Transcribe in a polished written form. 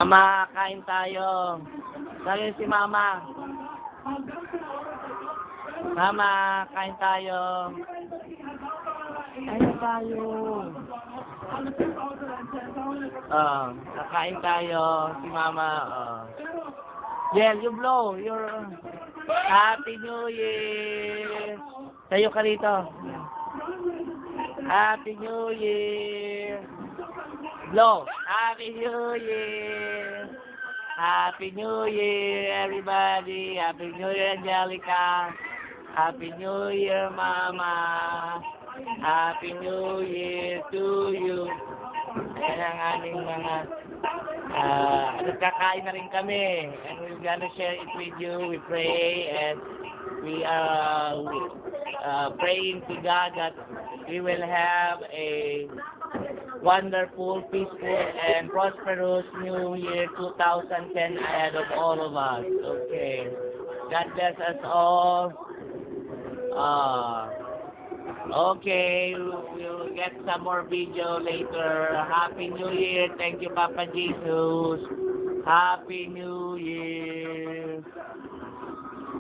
Mama, kain tayo. Sabi si Mama. Mama, kain tayo. Kain tayo. Kakain tayo. Si Mama. Jel, you blow. Your Happy New Year. Tayo ka rito. Happy New Year. Blow. Happy New Year. Happy New Year, everybody. Happy New Year, Angelica. Happy New Year, Mama. Happy New Year to you. Ayan ang aming mga nagkakain na rin kami. And we're gonna share it with you. We pray and we are praying to God that we will have a wonderful, peaceful, and prosperous New Year 2010 ahead of all of us. Okay. God bless us all. Okay, we'll get some more video later. Happy New Year. Thank you, Papa Jesus. Happy New Year.